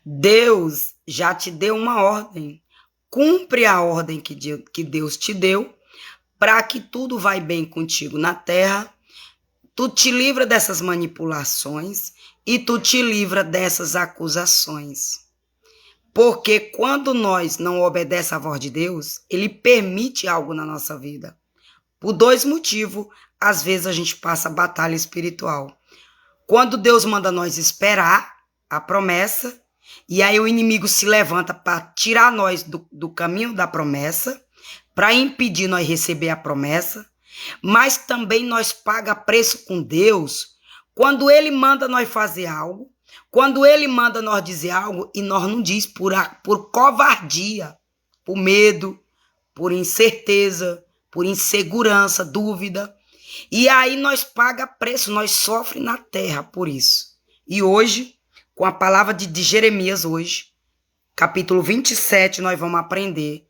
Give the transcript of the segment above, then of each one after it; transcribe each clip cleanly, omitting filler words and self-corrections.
Deus já te deu uma ordem. Cumpre a ordem que Deus te deu para que tudo vai bem contigo na terra. Tu te livra dessas manipulações e tu te livra dessas acusações. Porque quando nós não obedecemos à voz de Deus, Ele permite algo na nossa vida. Por dois motivos, às vezes a gente passa batalha espiritual. Quando Deus manda nós esperar a promessa, e aí o inimigo se levanta para tirar nós do caminho da promessa, para impedir nós receber a promessa, mas também nós paga preço com Deus quando Ele manda nós fazer algo, quando Ele manda nós dizer algo e nós não diz por covardia, por medo, por incerteza, por insegurança, dúvida. E aí nós paga preço, nós sofre na terra por isso. E hoje, com a palavra de Jeremias hoje, capítulo 27, nós vamos aprender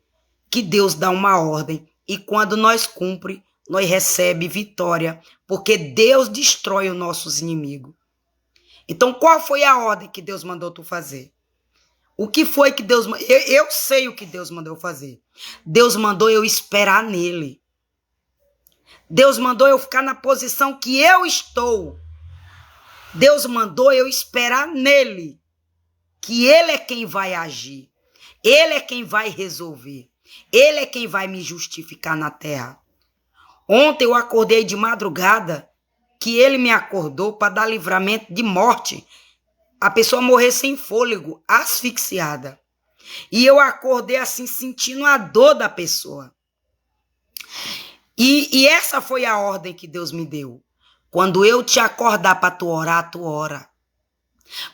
que Deus dá uma ordem e quando nós cumpre, nós recebe vitória, porque Deus destrói os nossos inimigos. Então, qual foi a ordem que Deus mandou tu fazer? O que foi que Deus... Eu sei o que Deus mandou eu fazer. Deus mandou eu esperar nele. Deus mandou eu ficar na posição que eu estou. Deus mandou eu esperar nele. Que ele é quem vai agir. Ele é quem vai resolver. Ele é quem vai me justificar na terra. Ontem eu acordei de madrugada que ele me acordou para dar livramento de morte. A pessoa morrer sem fôlego, asfixiada. E eu acordei assim, sentindo a dor da pessoa. E essa foi a ordem que Deus me deu. Quando eu te acordar para tu orar, tu ora.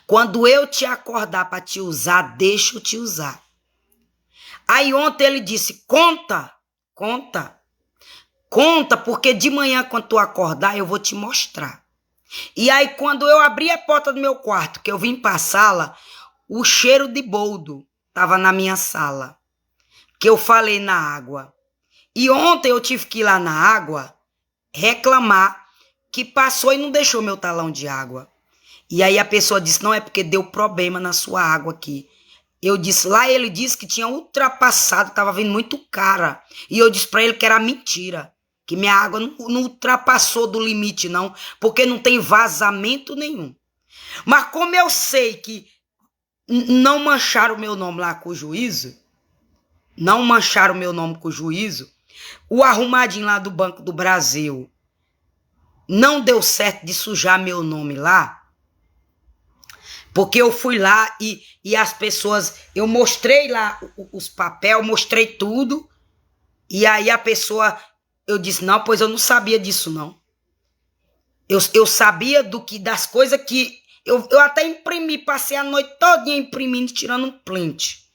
Quando eu te acordar para te usar, deixa eu te usar. Aí ontem ele disse, conta, porque de manhã quando tu acordar eu vou te mostrar. E aí quando eu abri a porta do meu quarto, que eu vim para a sala, o cheiro de boldo estava na minha sala, que eu falei na água. E ontem eu tive que ir lá na água reclamar que passou e não deixou meu talão de água. E aí a pessoa disse, não, é porque deu problema na sua água aqui. Eu disse, lá ele disse que tinha ultrapassado, estava vindo muito cara. E eu disse para ele que era mentira, que minha água não ultrapassou do limite não, porque não tem vazamento nenhum. Mas como eu sei que não mancharam o meu nome lá com o juízo, o arrumadinho lá do Banco do Brasil não deu certo de sujar meu nome lá, porque eu fui lá e as pessoas, eu mostrei lá os papéis, mostrei tudo, e aí a pessoa, eu disse, não, pois eu não sabia disso não. Eu sabia das coisas que, eu até imprimi, passei a noite todinha imprimindo, tirando um print.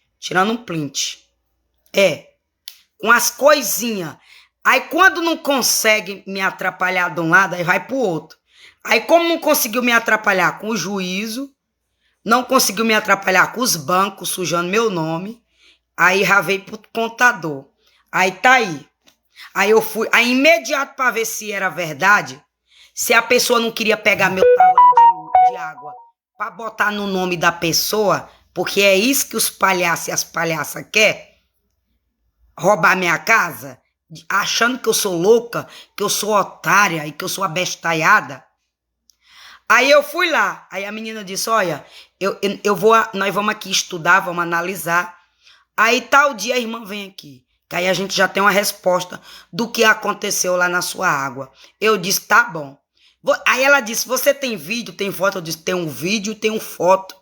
Com as coisinhas. Aí quando não consegue me atrapalhar de um lado, aí vai pro outro. Aí como não conseguiu me atrapalhar com o juízo, não conseguiu me atrapalhar com os bancos sujando meu nome, aí já veio pro contador. Aí tá aí. Aí eu fui, aí imediato para ver se era verdade, se a pessoa não queria pegar meu talão de água para botar no nome da pessoa, porque é isso que os palhaços e as palhaças querem, roubar minha casa, achando que eu sou louca, que eu sou otária e que eu sou abestalhada. Aí eu fui lá, aí a menina disse, olha, nós vamos aqui estudar, vamos analisar. Aí tal dia a irmã vem aqui, que aí a gente já tem uma resposta do que aconteceu lá na sua água. Eu disse, tá bom. Aí ela disse, você tem vídeo, tem foto? Eu disse, tem um vídeo, tem uma foto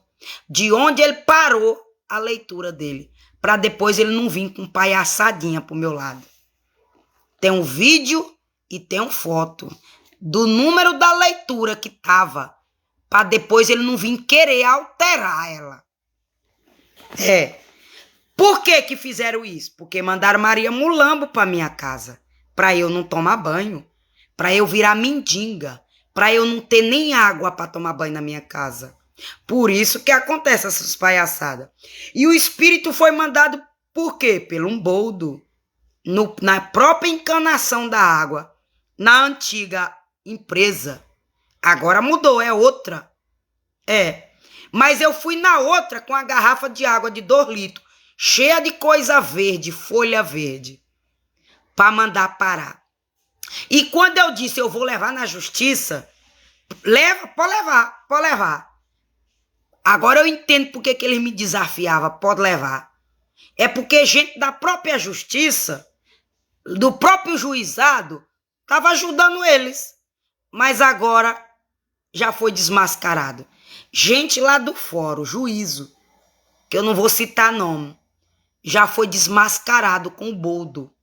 de onde ele parou a leitura dele, para depois ele não vir com palhaçadinha pro meu lado. Tem um vídeo e tem uma foto do número da leitura que tava, para depois ele não vir querer alterar ela. Por que fizeram isso? Porque mandaram Maria Mulambo para minha casa, para eu não tomar banho, para eu virar mendiga, para eu não ter nem água para tomar banho na minha casa. Por isso que acontece essas palhaçadas. E o espírito foi mandado por quê? Pelo um boldo, na própria encanação da água, na antiga empresa. Agora mudou, é outra. Mas eu fui na outra com a garrafa de água de 2 litros, cheia de coisa verde, folha verde, para mandar parar. E quando eu disse, eu vou levar na justiça, leva, pode levar. Agora eu entendo porque que eles me desafiavam, pode levar. É porque gente da própria justiça, do próprio juizado, estava ajudando eles. Mas agora já foi desmascarado. Gente lá do fórum, juízo, que eu não vou citar nome, já foi desmascarado com o boldo.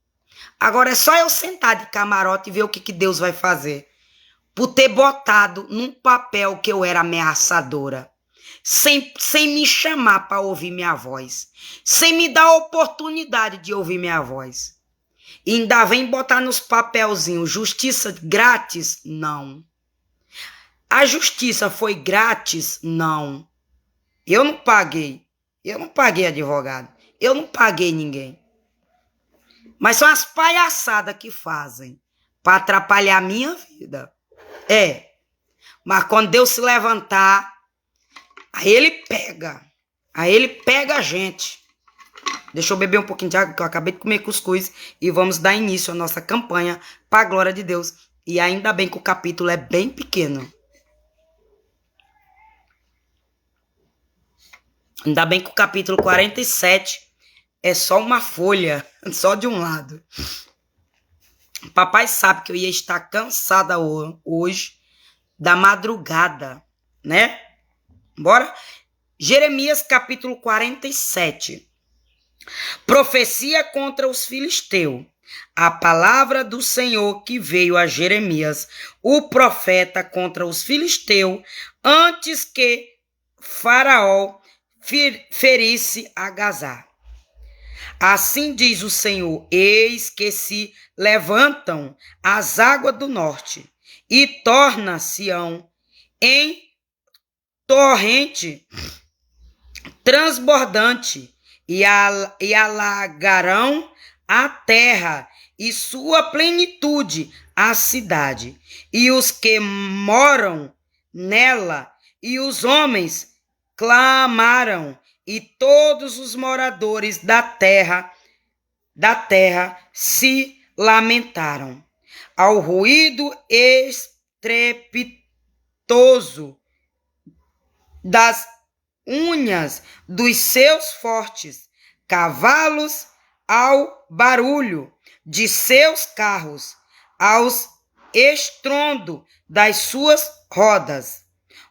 Agora é só eu sentar de camarote e ver o que Deus vai fazer. Por ter botado num papel que eu era ameaçadora. Sem me chamar para ouvir minha voz. Sem me dar a oportunidade de ouvir minha voz. E ainda vem botar nos papelzinhos justiça grátis? Não. A justiça foi grátis? Não. Eu não paguei. Eu não paguei advogado. Eu não paguei ninguém. Mas são as palhaçadas que fazem para atrapalhar a minha vida. Mas quando Deus se levantar, aí ele pega. Aí ele pega a gente. Deixa eu beber um pouquinho de água, que eu acabei de comer cuscuz. E vamos dar início à nossa campanha para a glória de Deus. E ainda bem que o capítulo é bem pequeno. Ainda bem que o capítulo 47 é só uma folha, só de um lado. Papai sabe que eu ia estar cansada hoje, da madrugada, né? Bora? Jeremias capítulo 47. Profecia contra os filisteus. A palavra do Senhor que veio a Jeremias, o profeta, contra os filisteus, antes que Faraó ferisse a Gazá. Assim diz o Senhor: eis que se levantam as águas do norte e torna Sião em torrente transbordante e alagarão a terra e sua plenitude, a cidade, e os que moram nela, e os homens clamaram, e todos os moradores da terra se lamentaram. Ao ruído estrepitoso das unhas dos seus fortes cavalos, ao barulho de seus carros, aos estrondo das suas rodas.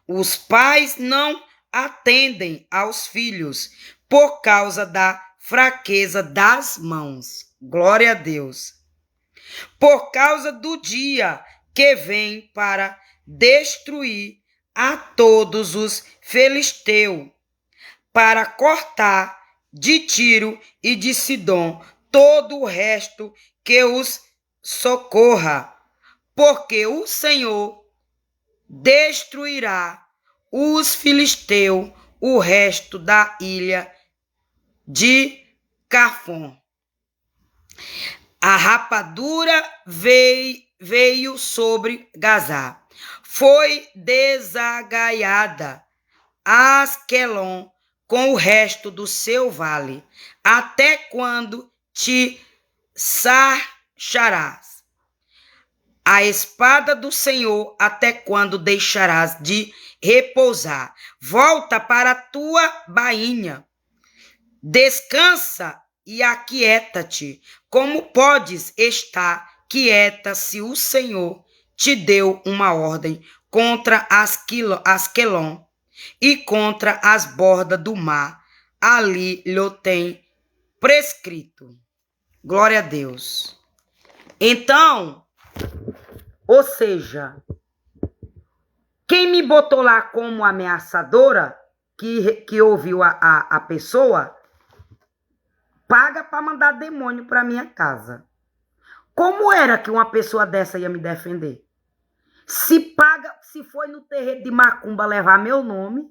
Os pais não atendem aos filhos por causa da fraqueza das mãos. Glória a Deus. Por causa do dia que vem para destruir a todos os filisteus, para cortar de Tiro e de Sidom todo o resto que os socorra, porque o Senhor destruirá os filisteus, o resto da ilha de Cafom. A rapadura veio sobre Gazá, foi desagaiada Asquelon com o resto do seu vale. Até quando te sarcharás? A espada do Senhor, até quando deixarás de repousar? Volta para a tua bainha. Descansa e aquieta-te. Como podes estar quieta se o Senhor te deu uma ordem contra Asquelon e contra as bordas do mar? Ali lhe tem prescrito. Glória a Deus. Então, ou seja, quem me botou lá como ameaçadora, que ouviu a pessoa, paga para mandar demônio para minha casa. Como era que uma pessoa dessa ia me defender? Se foi no terreiro de macumba levar meu nome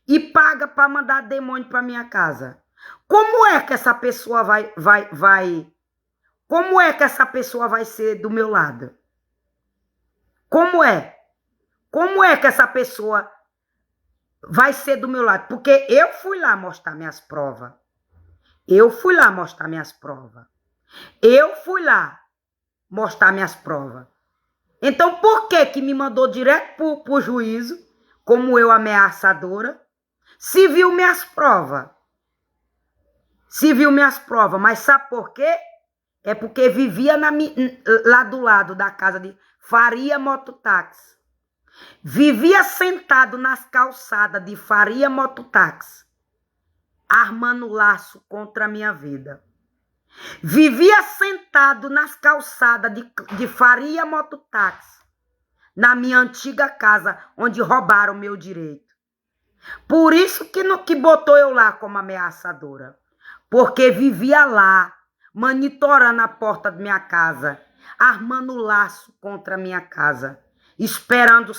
e paga para mandar demônio para minha casa. Como é que essa pessoa Como é que essa pessoa vai ser do meu lado? Como é? Como é que essa pessoa vai ser do meu lado. Porque eu fui lá mostrar minhas provas. Eu fui lá mostrar minhas provas. Eu fui lá mostrar minhas provas. Então, por que me mandou direto pro juízo, como eu ameaçadora, se viu minhas provas? Se viu minhas provas. Mas sabe por quê? É porque vivia lá do lado da casa de Faria Mototáxi. Vivia sentado nas calçadas de Faria Mototáxi, armando laço contra a minha vida. Vivia sentado nas calçadas de Faria Mototáxi, na minha antiga casa, onde roubaram meu direito. Por isso que botou eu lá como ameaçadora. Porque vivia lá, monitorando a porta da minha casa, armando laço contra a minha casa, esperando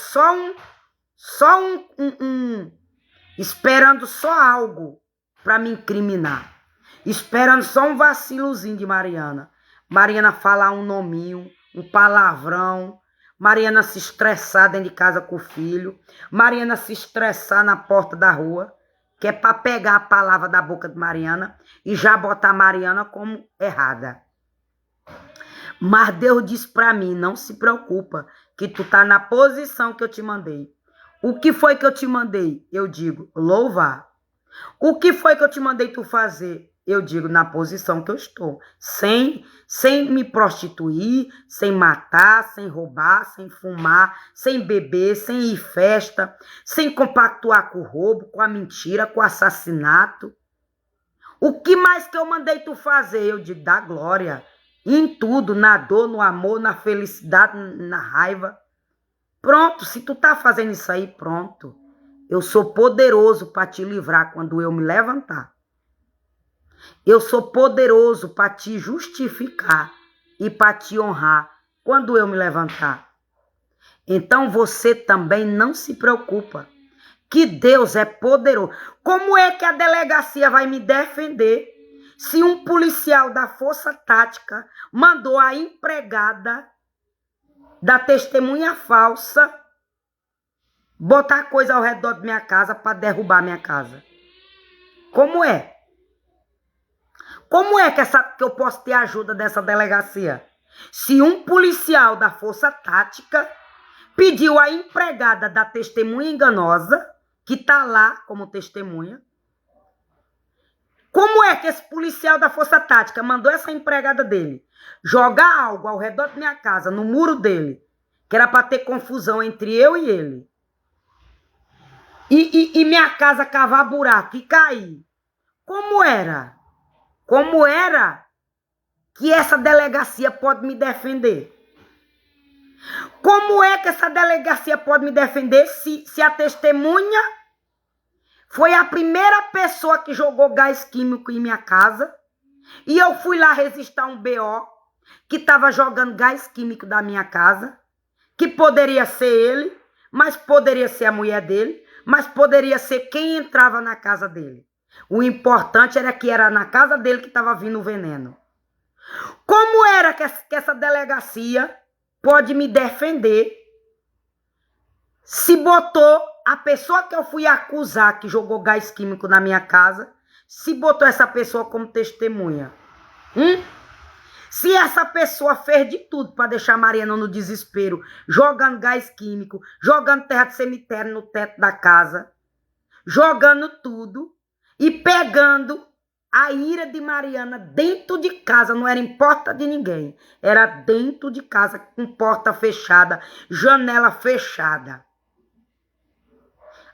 esperando só algo para me incriminar, esperando só um vacilozinho de Mariana. Mariana falar um nominho, um palavrão, Mariana se estressar dentro de casa com o filho, Mariana se estressar na porta da rua, que é para pegar a palavra da boca de Mariana e já botar Mariana como errada. Mas Deus disse para mim, não se preocupa, que tu tá na posição que eu te mandei. O que foi que eu te mandei? Eu digo, louvar. O que foi que eu te mandei tu fazer? Eu digo, na posição que eu estou. Sem me prostituir, sem matar, sem roubar, sem fumar, sem beber, sem ir festa, sem compactuar com o roubo, com a mentira, com o assassinato. O que mais que eu mandei tu fazer? Eu digo, dá glória. Em tudo, na dor, no amor, na felicidade, na raiva. Pronto, se tu tá fazendo isso aí, pronto. Eu sou poderoso para te livrar quando eu me levantar. Eu sou poderoso para te justificar e para te honrar quando eu me levantar. Então você também não se preocupa, que Deus é poderoso. Como é que a delegacia vai me defender se um policial da Força Tática mandou a empregada da testemunha falsa botar coisa ao redor de minha casa para derrubar minha casa? Como é? Como é que eu posso ter ajuda dessa delegacia? Se um policial da Força Tática pediu a empregada da testemunha enganosa, que está lá como testemunha, como é que esse policial da Força Tática mandou essa empregada dele jogar algo ao redor da minha casa, no muro dele, que era para ter confusão entre eu e ele, e minha casa cavar buraco e cair? Como era? Como era que essa delegacia pode me defender? Como é que essa delegacia pode me defender se a testemunha foi a primeira pessoa que jogou gás químico em minha casa e eu fui lá resistir um BO que estava jogando gás químico da minha casa, que poderia ser ele, mas poderia ser a mulher dele, mas poderia ser quem entrava na casa dele. O importante era que era na casa dele que estava vindo o veneno. Como era que essa delegacia pode me defender se botou a pessoa que eu fui acusar que jogou gás químico na minha casa, se botou essa pessoa como testemunha? Se essa pessoa fez de tudo para deixar Mariana no desespero, jogando gás químico, jogando terra de cemitério no teto da casa, jogando tudo e pegando a ira de Mariana dentro de casa, não era em porta de ninguém, era dentro de casa, com porta fechada, janela fechada.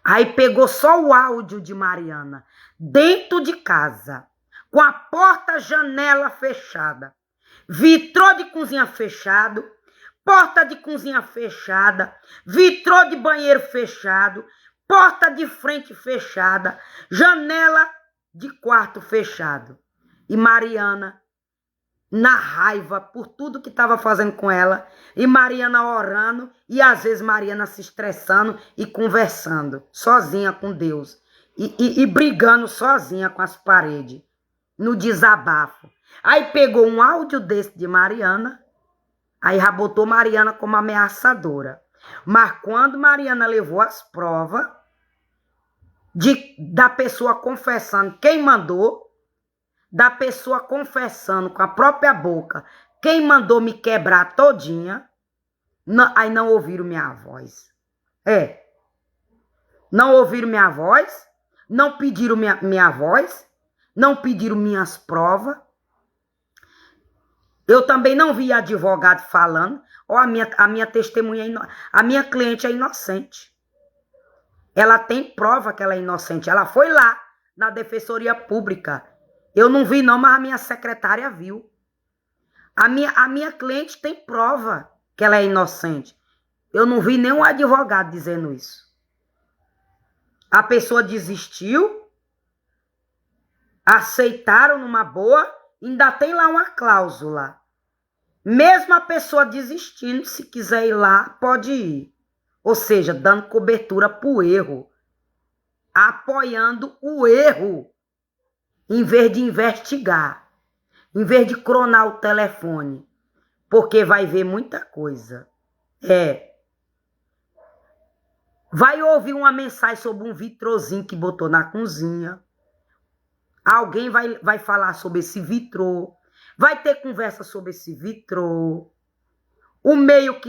Aí pegou só o áudio de Mariana, dentro de casa, com a porta, janela fechada, vitrô de cozinha fechado, porta de cozinha fechada, vitrô de banheiro fechado, porta de frente fechada, janela de quarto fechado. E Mariana, na raiva por tudo que estava fazendo com ela, e Mariana orando, e às vezes Mariana se estressando e conversando, sozinha com Deus, e brigando sozinha com as paredes, no desabafo. Aí pegou um áudio desse de Mariana, aí já botou Mariana como ameaçadora. Mas quando Mariana levou as provas, da pessoa confessando quem mandou, da pessoa confessando com a própria boca quem mandou me quebrar todinha, aí não ouviram minha voz. Não ouviram minha voz, não pediram minha voz, não pediram minhas provas. Eu também não vi advogado falando, a minha testemunha, a minha cliente é inocente. Ela tem prova que ela é inocente. Ela foi lá na Defensoria Pública. Eu não vi não, mas a minha secretária viu. A minha cliente tem prova que ela é inocente. Eu não vi nenhum advogado dizendo isso. A pessoa desistiu, aceitaram numa boa, ainda tem lá uma cláusula. Mesmo a pessoa desistindo, se quiser ir lá, pode ir. Ou seja, dando cobertura para o erro. Apoiando o erro. Em vez de investigar. Em vez de cronar o telefone. Porque vai ver muita coisa. Vai ouvir uma mensagem sobre um vitrozinho que botou na cozinha. Alguém vai falar sobre esse vitrô. Vai ter conversa sobre esse vitrô. O meio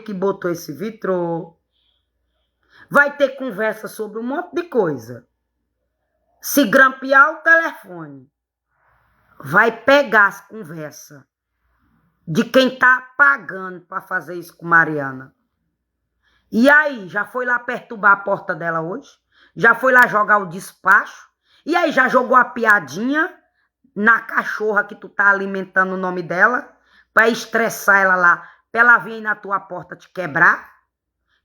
que botou esse vitrô. Vai ter conversa sobre um monte de coisa. Se grampear o telefone, vai pegar as conversas de quem tá pagando para fazer isso com Mariana. E aí, já foi lá perturbar a porta dela hoje? Já foi lá jogar o despacho? E aí, já jogou a piadinha na cachorra que tu tá alimentando o nome dela? Pra estressar ela lá, pra ela vir na tua porta te quebrar?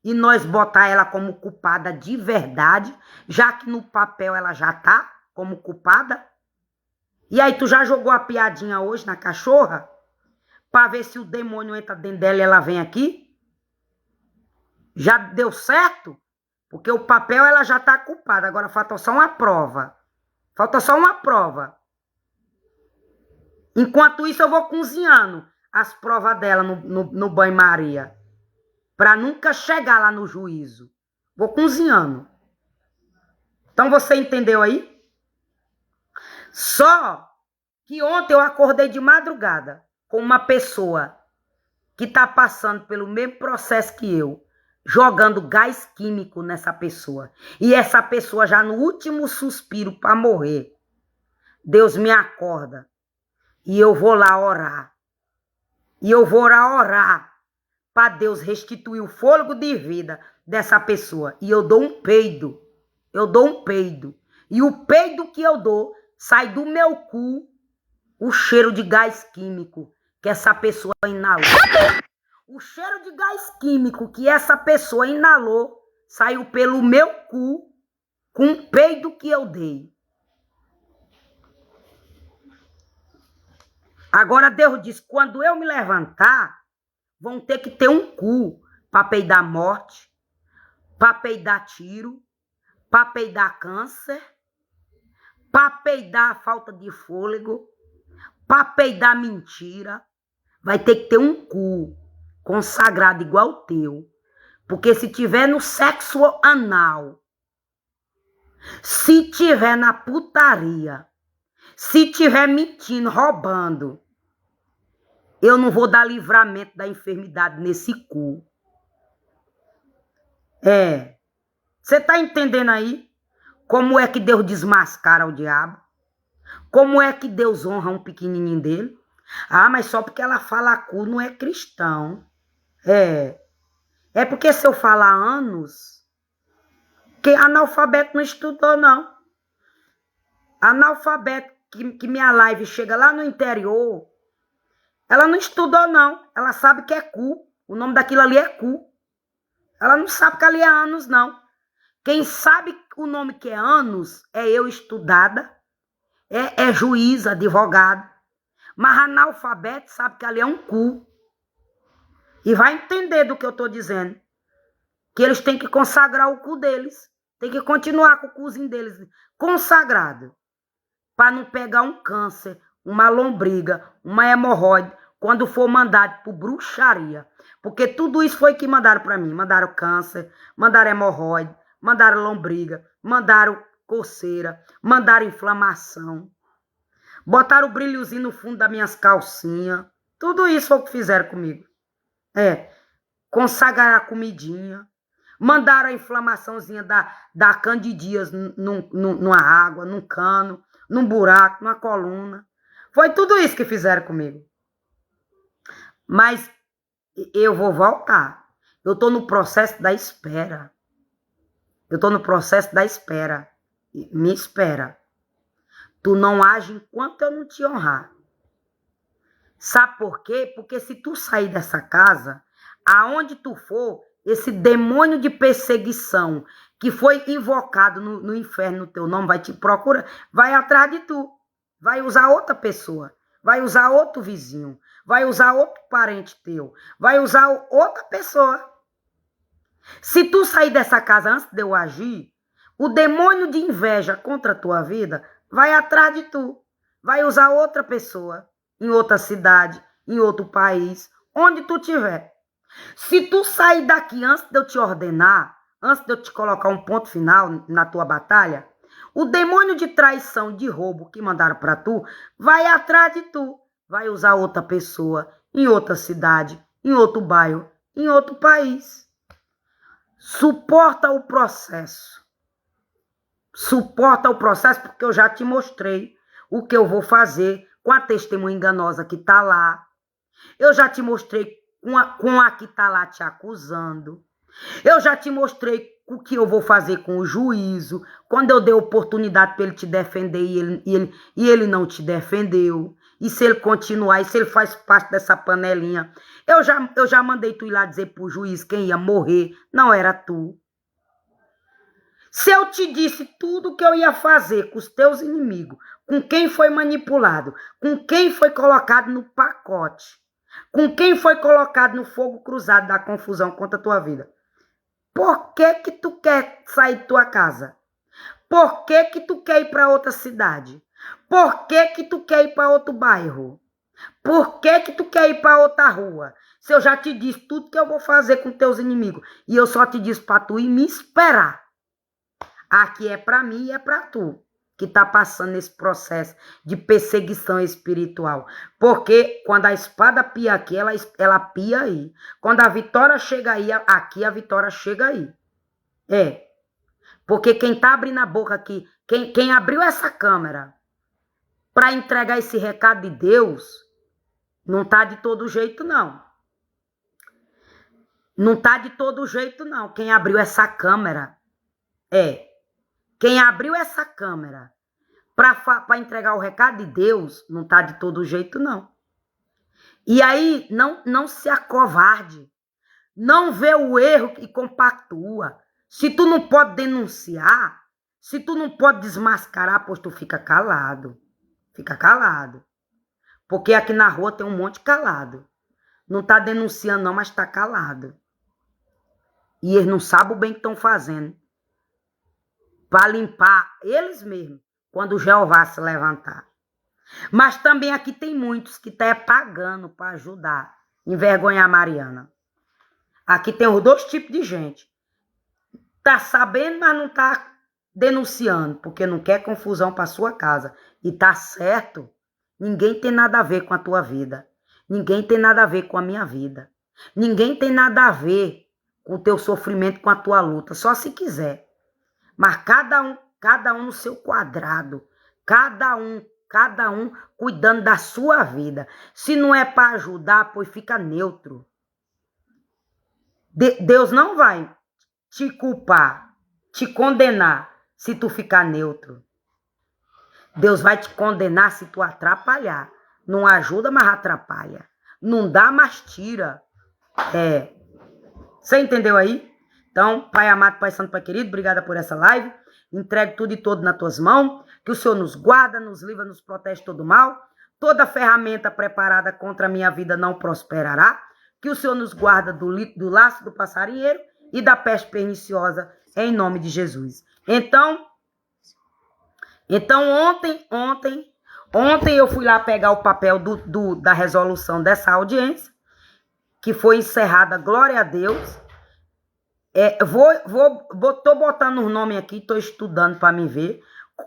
E nós botar ela como culpada de verdade, já que no papel ela já tá como culpada? E aí, tu já jogou a piadinha hoje na cachorra? Pra ver se o demônio entra dentro dela e ela vem aqui? Já deu certo? Porque o papel ela já tá culpada. Agora falta só uma prova. Falta só uma prova. Enquanto isso, eu vou cozinhando as provas dela no banho-maria. Para nunca chegar lá no juízo. Vou cozinhando. Então você entendeu aí? Só que ontem eu acordei de madrugada com uma pessoa que tá passando pelo mesmo processo que eu. Jogando gás químico nessa pessoa. E essa pessoa já no último suspiro para morrer. Deus me acorda. E eu vou lá orar. E eu vou lá orar para Deus restituir o fôlego de vida dessa pessoa. E eu dou um peido. Eu dou um peido. E o peido que eu dou sai do meu cu o cheiro de gás químico que essa pessoa inalou. O cheiro de gás químico que essa pessoa inalou saiu pelo meu cu com o peido que eu dei. Agora Deus diz, quando eu me levantar, vão ter que ter um cu para peidar morte, para peidar tiro, para peidar câncer, para peidar falta de fôlego, para peidar mentira. Vai ter que ter um cu consagrado igual o teu. Porque se tiver no sexo anal, se tiver na putaria, se tiver mentindo, roubando, eu não vou dar livramento da enfermidade nesse cu. Você tá entendendo aí? Como é que Deus desmascara o diabo? Como é que Deus honra um pequenininho dele? Ah, mas só porque ela fala cu não é cristão. É porque se eu falar anos, que analfabeto não estudou, não. Analfabeto que minha live chega lá no interior, ela não estudou, não. Ela sabe que é cu. O nome daquilo ali é cu. Ela não sabe que ali é anos, não. Quem sabe o nome que é anos é eu estudada, é juiz, advogado. Mas analfabeto sabe que ali é um cu. E vai entender do que eu estou dizendo. Que eles têm que consagrar o cu deles. Tem que continuar com o cuzinho deles consagrado. Para não pegar um câncer, uma lombriga, uma hemorroide, quando for mandado por bruxaria. Porque tudo isso foi que mandaram para mim. Mandaram câncer, mandaram hemorroide, mandaram lombriga, mandaram coceira, mandaram inflamação, botaram o brilhozinho no fundo das minhas calcinhas. Tudo isso foi o que fizeram comigo. Consagraram a comidinha, mandaram a inflamaçãozinha da candidias numa água, num cano, num buraco, numa coluna. Foi tudo isso que fizeram comigo. Mas eu vou voltar. Eu estou no processo da espera. Eu estou no processo da espera. Me espera. Tu não age enquanto eu não te honrar. Sabe por quê? Porque se tu sair dessa casa, aonde tu for, esse demônio de perseguição que foi invocado no inferno no teu nome vai te procurar, vai atrás de tu. Vai usar outra pessoa. Vai usar outro vizinho. Vai usar outro parente teu. Vai usar outra pessoa. Se tu sair dessa casa antes de eu agir, o demônio de inveja contra a tua vida vai atrás de tu. Vai usar outra pessoa, em outra cidade, em outro país, onde tu estiver. Se tu sair daqui antes de eu te ordenar, antes de eu te colocar um ponto final na tua batalha, o demônio de traição, de roubo que mandaram para tu, vai atrás de tu. Vai usar outra pessoa, em outra cidade, em outro bairro, em outro país. Suporta o processo. Suporta o processo porque eu já te mostrei o que eu vou fazer com a testemunha enganosa que está lá. Eu já te mostrei com a que está lá te acusando. Eu já te mostrei o que eu vou fazer com o juízo. Quando eu dei oportunidade para ele te defender e ele não te defendeu. E se ele continuar, e se ele faz parte dessa panelinha. Eu já mandei tu ir lá dizer pro juiz quem ia morrer. Não era tu. Se eu te disse tudo o que eu ia fazer com os teus inimigos, com quem foi manipulado, com quem foi colocado no pacote, com quem foi colocado no fogo cruzado da confusão contra a tua vida, por que que tu quer sair de tua casa? Por que que tu quer ir para outra cidade? Por que que tu quer ir para outro bairro? Por que que tu quer ir para outra rua? Se eu já te disse tudo que eu vou fazer com teus inimigos e eu só te disse para tu ir me esperar. Aqui é para mim e é para tu que tá passando nesse processo de perseguição espiritual. Porque quando a espada pia aqui, ela pia aí. Quando a vitória chega aí, aqui a vitória chega aí. Porque quem tá abrindo a boca aqui, quem abriu essa câmera para entregar esse recado de Deus, não tá de todo jeito, não. Não tá de todo jeito, não. Quem abriu essa câmera Quem abriu essa câmera para entregar o recado de Deus, não tá de todo jeito, não. E aí, não se acovarde. Não vê o erro e compactua. Se tu não pode denunciar, se tu não pode desmascarar, pois tu fica calado. Fica calado. Porque aqui na rua tem um monte calado. Não tá denunciando não, mas tá calado. E eles não sabem o bem que estão fazendo. Para limpar eles mesmos, quando o Jeová se levantar. Mas também aqui tem muitos que estão pagando para ajudar, envergonhar a Mariana. Aqui tem os dois tipos de gente. Tá sabendo, mas não tá denunciando, porque não quer confusão para sua casa. E tá certo, ninguém tem nada a ver com a tua vida. Ninguém tem nada a ver com a minha vida. Ninguém tem nada a ver com o teu sofrimento, com a tua luta, só se quiser. Mas cada um no seu quadrado. Cada um cuidando da sua vida. Se não é para ajudar, pois fica neutro. Deus não vai te culpar, te condenar, se tu ficar neutro. Deus vai te condenar se tu atrapalhar. Não ajuda, mas atrapalha. Não dá, mas tira. Você entendeu aí? Então, Pai amado, Pai santo, Pai querido, obrigada por essa live. Entregue tudo e todo nas tuas mãos. Que o Senhor nos guarda, nos livra, nos protege de todo mal. Toda ferramenta preparada contra a minha vida não prosperará. Que o Senhor nos guarda do laço do passarinheiro e da peste perniciosa, em nome de Jesus. Então ontem eu fui lá pegar o papel da resolução dessa audiência, que foi encerrada, glória a Deus. Tô botando os nomes aqui, tô estudando para me ver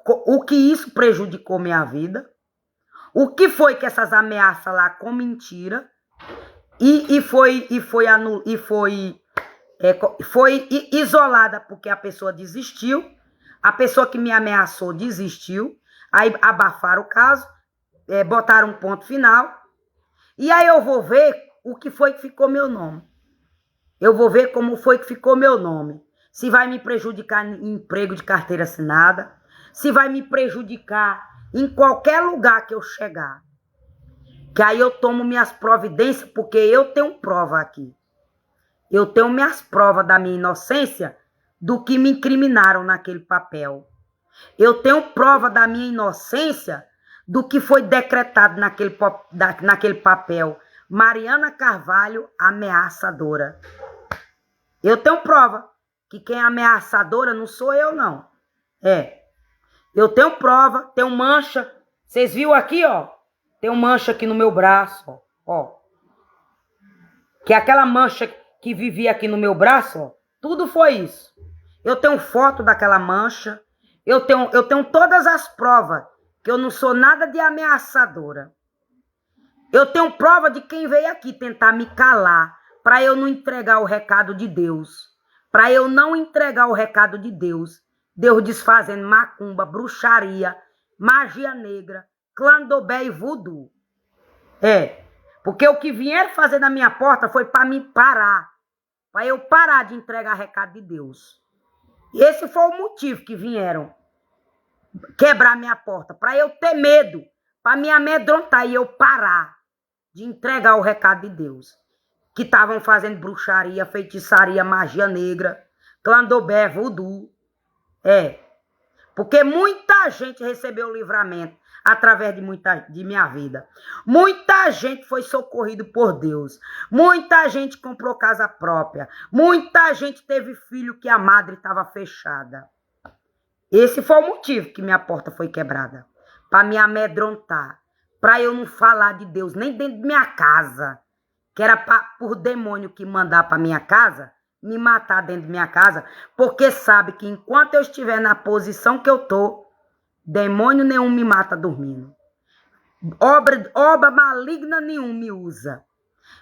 o que isso prejudicou minha vida, o que foi que essas ameaças lá com mentira foi isolada porque a pessoa desistiu, a pessoa que me ameaçou desistiu, aí abafaram o caso, botaram um ponto final, e aí eu vou ver o que foi que ficou meu nome. Eu vou ver como foi que ficou meu nome. Se vai me prejudicar em emprego de carteira assinada, se vai me prejudicar em qualquer lugar que eu chegar. Que aí eu tomo minhas providências, porque eu tenho prova aqui. Eu tenho minhas provas da minha inocência do que me incriminaram naquele papel. Eu tenho prova da minha inocência do que foi decretado naquele papel. Mariana Carvalho, ameaçadora. Eu tenho prova que quem é ameaçadora não sou eu, não. Eu tenho prova, tenho mancha. Vocês viram aqui, ó? Tem uma mancha aqui no meu braço, ó. Que é aquela mancha que vivia aqui no meu braço, ó. Tudo foi isso. Eu tenho foto daquela mancha. Eu tenho todas as provas que eu não sou nada de ameaçadora. Eu tenho prova de quem veio aqui tentar me calar para eu não entregar o recado de Deus. Para eu não entregar o recado de Deus. Deus desfazendo macumba, bruxaria, magia negra, clandobé e voodoo. Porque o que vieram fazer na minha porta foi para me parar. Para eu parar de entregar recado de Deus. E esse foi o motivo que vieram quebrar minha porta. Para eu ter medo. Para me amedrontar e eu parar de entregar o recado de Deus. Que estavam fazendo bruxaria, feitiçaria, magia negra, clandobé, voodoo. Porque muita gente recebeu o livramento através de minha vida. Muita gente foi socorrido por Deus. Muita gente comprou casa própria. Muita gente teve filho que a madre estava fechada. Esse foi o motivo que minha porta foi quebrada. Para me amedrontar. Para eu não falar de Deus nem dentro de minha casa. Que era por demônio que mandar para minha casa, me matar dentro de minha casa, porque sabe que enquanto eu estiver na posição que eu tô, demônio nenhum me mata dormindo. Obra maligna nenhum me usa.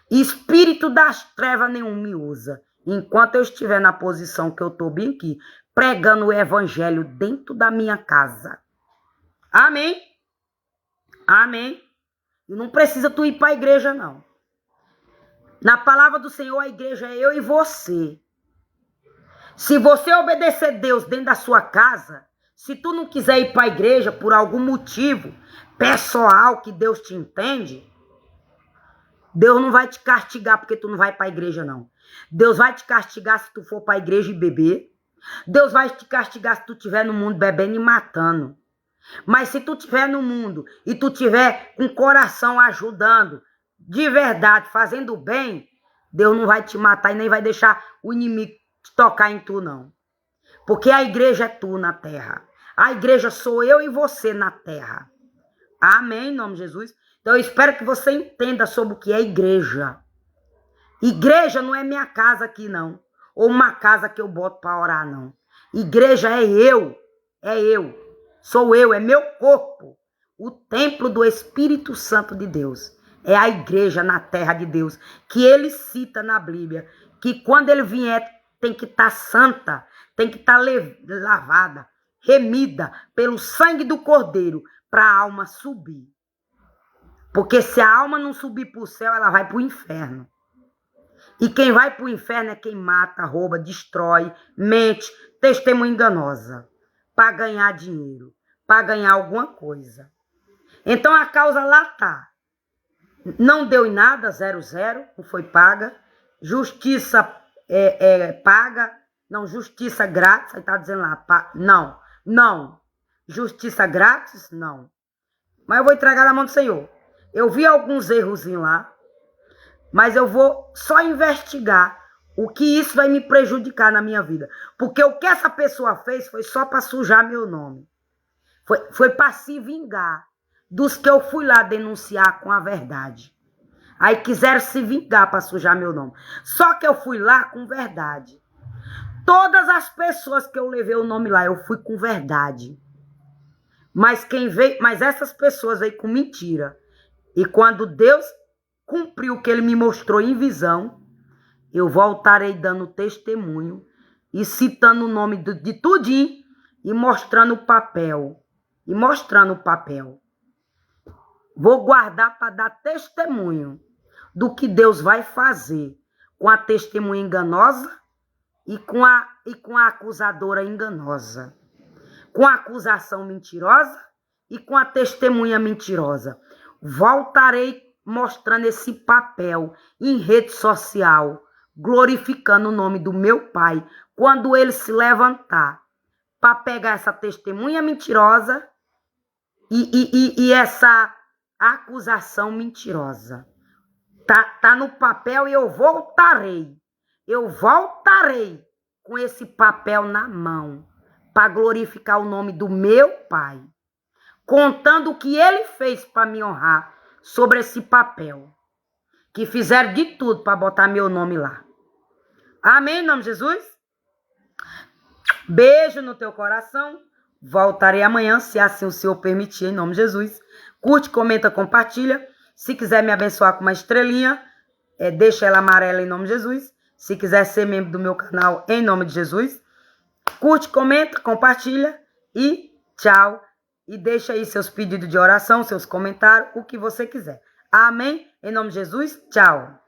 Espírito das trevas nenhum me usa. Enquanto eu estiver na posição que eu tô bem aqui, pregando o evangelho dentro da minha casa. Amém? Amém? E não precisa tu ir para a igreja, não. Na palavra do Senhor, a igreja é eu e você. Se você obedecer a Deus dentro da sua casa, se tu não quiser ir para a igreja por algum motivo pessoal que Deus te entende, Deus não vai te castigar porque tu não vai para a igreja, não. Deus vai te castigar se tu for para a igreja e beber. Deus vai te castigar se tu estiver no mundo bebendo e matando. Mas se tu estiver no mundo e tu estiver com o coração ajudando, de verdade, fazendo bem, Deus não vai te matar e nem vai deixar o inimigo te tocar em tu, não. Porque a igreja é tu na terra. A igreja sou eu e você na terra. Amém, em nome de Jesus. Então eu espero que você entenda sobre o que é igreja. Igreja não é minha casa aqui, não. Ou uma casa que eu boto para orar, não. Igreja é eu. É eu. Sou eu, é meu corpo. O templo do Espírito Santo de Deus. É a igreja na terra de Deus, que ele cita na Bíblia, que quando ele vier tem que estar santa, tem que estar lavada, remida pelo sangue do Cordeiro, para a alma subir. Porque se a alma não subir para o céu, ela vai para o inferno. E quem vai para o inferno é quem mata, rouba, destrói, mente, testemunha enganosa, para ganhar dinheiro, para ganhar alguma coisa. Então a causa lá está. Não deu em nada, 0,0, não foi paga. Justiça paga. Não, justiça grátis. Aí tá dizendo lá, não. Justiça grátis, não. Mas eu vou entregar na mão do Senhor. Eu vi alguns errozinhos lá, mas eu vou só investigar o que isso vai me prejudicar na minha vida. Porque o que essa pessoa fez foi só para sujar meu nome. Foi para se vingar dos que eu fui lá denunciar com a verdade. Aí quiseram se vingar para sujar meu nome. Só que eu fui lá com verdade. todas as pessoas que eu levei o nome lá, eu fui com verdade. Mas essas pessoas veio com mentira. E quando Deus cumpriu o que ele me mostrou em visão, eu voltarei dando testemunho e citando o nome de tudinho e mostrando o papel. Vou guardar para dar testemunho do que Deus vai fazer com a testemunha enganosa e com a acusadora enganosa. Com a acusação mentirosa e com a testemunha mentirosa. Voltarei mostrando esse papel em rede social, glorificando o nome do meu Pai, quando ele se levantar para pegar essa testemunha mentirosa e essa acusação mentirosa. Tá no papel e eu voltarei com esse papel na mão para glorificar o nome do meu Pai, contando o que ele fez para me honrar sobre esse papel, que fizeram de tudo para botar meu nome lá. Amém, em nome de Jesus? Beijo no teu coração. Voltarei amanhã, se assim o Senhor permitir, em nome de Jesus. Curte, comenta, compartilha. Se quiser me abençoar com uma estrelinha, deixa ela amarela em nome de Jesus. Se quiser ser membro do meu canal, em nome de Jesus. Curte, comenta, compartilha e tchau. E deixa aí seus pedidos de oração, seus comentários, o que você quiser. Amém? Em nome de Jesus, tchau.